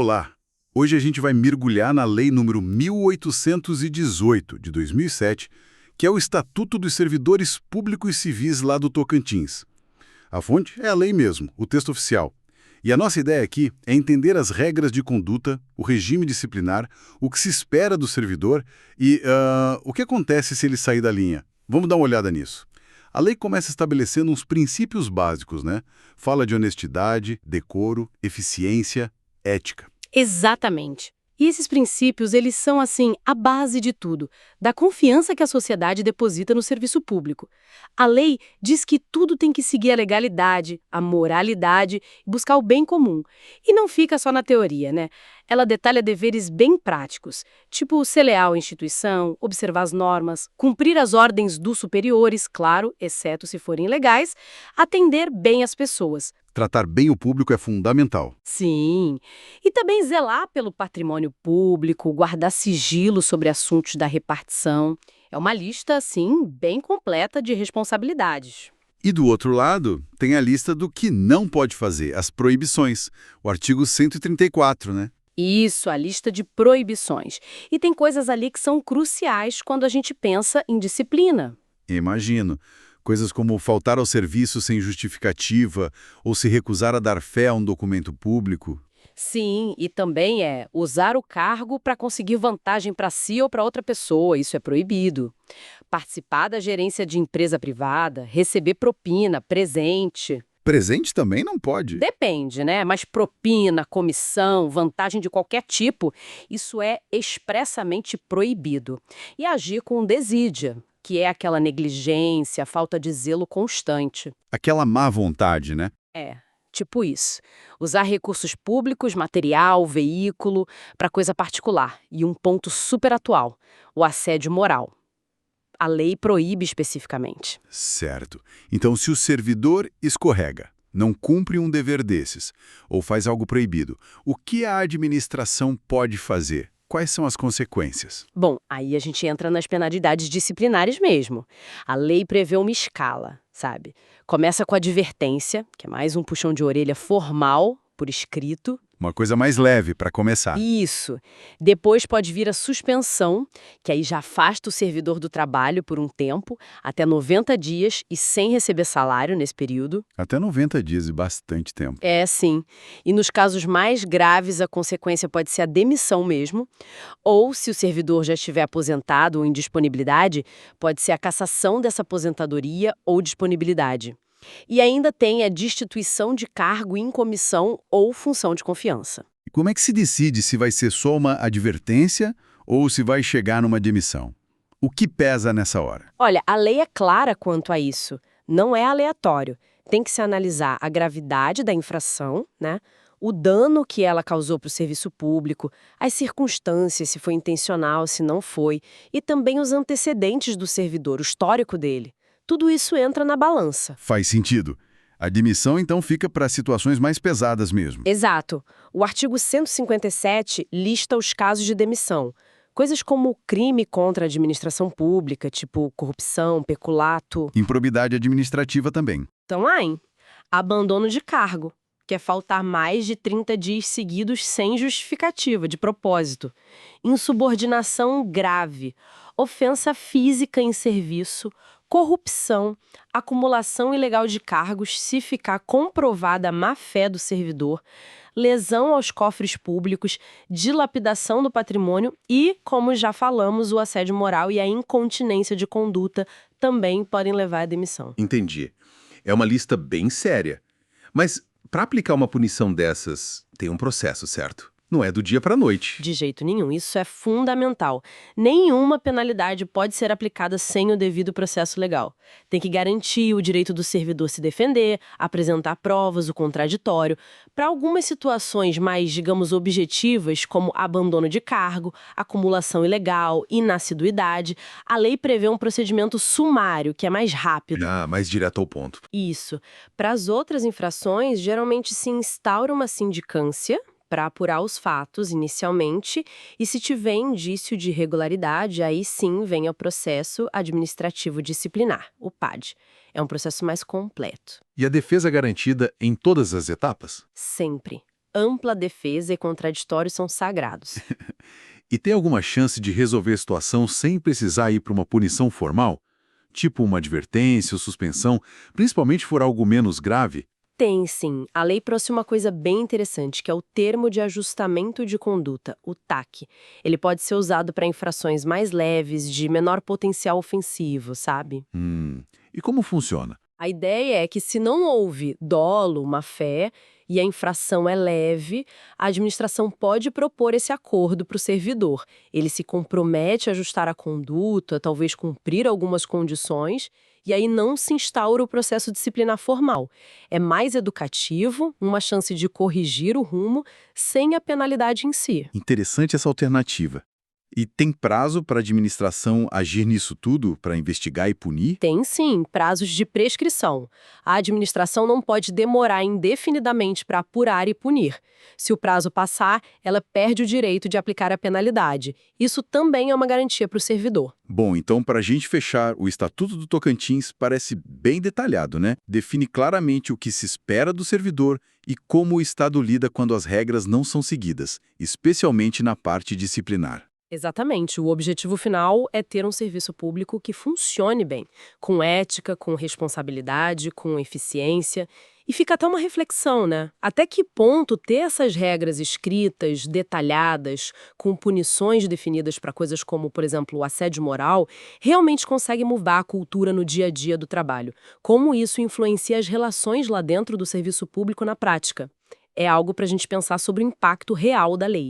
Olá! Hoje a gente vai mergulhar na Lei número 1818, de 2007, que é o Estatuto dos Servidores Públicos Civis lá do Tocantins. A fonte é a lei mesmo, o texto oficial. E a nossa ideia aqui é entender as regras de conduta, o regime disciplinar, o que se espera do servidor e o que acontece se ele sair da linha. Vamos dar uma olhada nisso. A lei começa estabelecendo uns princípios básicos, né? Fala de honestidade, decoro, eficiência, ética. Exatamente. E esses princípios, eles são, assim, a base de tudo, da confiança que a sociedade deposita no serviço público. A lei diz que tudo tem que seguir a legalidade, a moralidade e buscar o bem comum. E não fica só na teoria, né? Ela detalha deveres bem práticos, tipo ser leal à instituição, observar as normas, cumprir as ordens dos superiores, claro, exceto se forem ilegais, atender bem as pessoas. Tratar bem o público é fundamental. Sim, e também zelar pelo patrimônio público, guardar sigilo sobre assuntos da repartição. É uma lista, assim, bem completa de responsabilidades. E do outro lado, tem a lista do que não pode fazer, as proibições, o artigo 134, né? Isso, a lista de proibições. E tem coisas ali que são cruciais quando a gente pensa em disciplina. Imagino. Coisas como faltar ao serviço sem justificativa ou se recusar a dar fé a um documento público. Sim, e também é usar o cargo para conseguir vantagem para si ou para outra pessoa, isso é proibido. Participar da gerência de empresa privada, receber propina, presente. Presente também não pode. Depende, né? Mas propina, comissão, vantagem de qualquer tipo, isso é expressamente proibido. E agir com desídia, que é aquela negligência, falta de zelo constante. Aquela má vontade, né? É, tipo isso. Usar recursos públicos, material, veículo, para coisa particular. E um ponto super atual, o assédio moral. A lei proíbe especificamente. Certo. Então, se o servidor escorrega, não cumpre um dever desses, ou faz algo proibido, o que a administração pode fazer? Quais são as consequências? Bom, aí a gente entra nas penalidades disciplinares mesmo. A lei prevê uma escala, sabe? Começa com a advertência, que é mais um puxão de orelha formal, por escrito. Uma coisa mais leve para começar. Isso. Depois pode vir a suspensão, que aí já afasta o servidor do trabalho por um tempo, até 90 dias e sem receber salário nesse período. Até 90 dias e bastante tempo. É, sim. E nos casos mais graves, a consequência pode ser a demissão mesmo, ou, se o servidor já estiver aposentado ou em disponibilidade, pode ser a cassação dessa aposentadoria ou disponibilidade. E ainda tem a destituição de cargo em comissão ou função de confiança. E como é que se decide se vai ser só uma advertência ou se vai chegar numa demissão? O que pesa nessa hora? Olha, a lei é clara quanto a isso. Não é aleatório. Tem que se analisar a gravidade da infração, né? O dano que ela causou para o serviço público, as circunstâncias, se foi intencional, se não foi, e também os antecedentes do servidor, o histórico dele. Tudo isso entra na balança. Faz sentido. A demissão, então, fica para situações mais pesadas mesmo. Exato. O artigo 157 lista os casos de demissão. Coisas como crime contra a administração pública, tipo corrupção, peculato. Improbidade administrativa também. Estão lá, hein? Abandono de cargo, que é faltar mais de 30 dias seguidos sem justificativa, de propósito. Insubordinação grave, ofensa física em serviço, corrupção, acumulação ilegal de cargos se ficar comprovada a má-fé do servidor, lesão aos cofres públicos, dilapidação do patrimônio e, como já falamos, o assédio moral e a incontinência de conduta também podem levar à demissão. Entendi. É uma lista bem séria. Mas, para aplicar uma punição dessas, tem um processo, certo? Não é do dia para a noite. De jeito nenhum, isso é fundamental. Nenhuma penalidade pode ser aplicada sem o devido processo legal. Tem que garantir o direito do servidor se defender, apresentar provas, o contraditório. Para algumas situações mais, digamos, objetivas, como abandono de cargo, acumulação ilegal, inassiduidade, a lei prevê um procedimento sumário, que é mais rápido. Ah, mais direto ao ponto. Isso. Para as outras infrações, geralmente se instaura uma sindicância para apurar os fatos inicialmente e, se tiver indício de irregularidade, aí sim vem o processo administrativo disciplinar, o PAD. É um processo mais completo. E a defesa garantida em todas as etapas? Sempre. ampla defesa e contraditórios são sagrados. E tem alguma chance de resolver a situação sem precisar ir para uma punição formal? Tipo uma advertência ou suspensão, principalmente se for algo menos grave? Tem sim. A lei trouxe uma coisa bem interessante, que é o termo de ajustamento de conduta, o TAC. Ele pode ser usado para infrações mais leves, de menor potencial ofensivo, sabe? E como funciona? A ideia é que se não houve dolo, má-fé, e a infração é leve, a administração pode propor esse acordo para o servidor. Ele se compromete a ajustar a conduta, talvez cumprir algumas condições, e aí não se instaura o processo disciplinar formal. É mais educativo, uma chance de corrigir o rumo, sem a penalidade em si. Interessante essa alternativa. E tem prazo para a administração agir nisso tudo, para investigar e punir? Tem sim prazos de prescrição. A administração não pode demorar indefinidamente para apurar e punir. Se o prazo passar, ela perde o direito de aplicar a penalidade. Isso também é uma garantia para o servidor. Bom, então, para a gente fechar, o Estatuto do Tocantins parece bem detalhado, né? Define claramente o que se espera do servidor e como o Estado lida quando as regras não são seguidas, especialmente na parte disciplinar. Exatamente. O objetivo final é ter um serviço público que funcione bem, com ética, com responsabilidade, com eficiência. E fica até uma reflexão, né? Até que ponto ter essas regras escritas, detalhadas, com punições definidas para coisas como, por exemplo, o assédio moral, realmente consegue mudar a cultura no dia a dia do trabalho? Como isso influencia as relações lá dentro do serviço público na prática? É algo para a gente pensar sobre o impacto real da lei.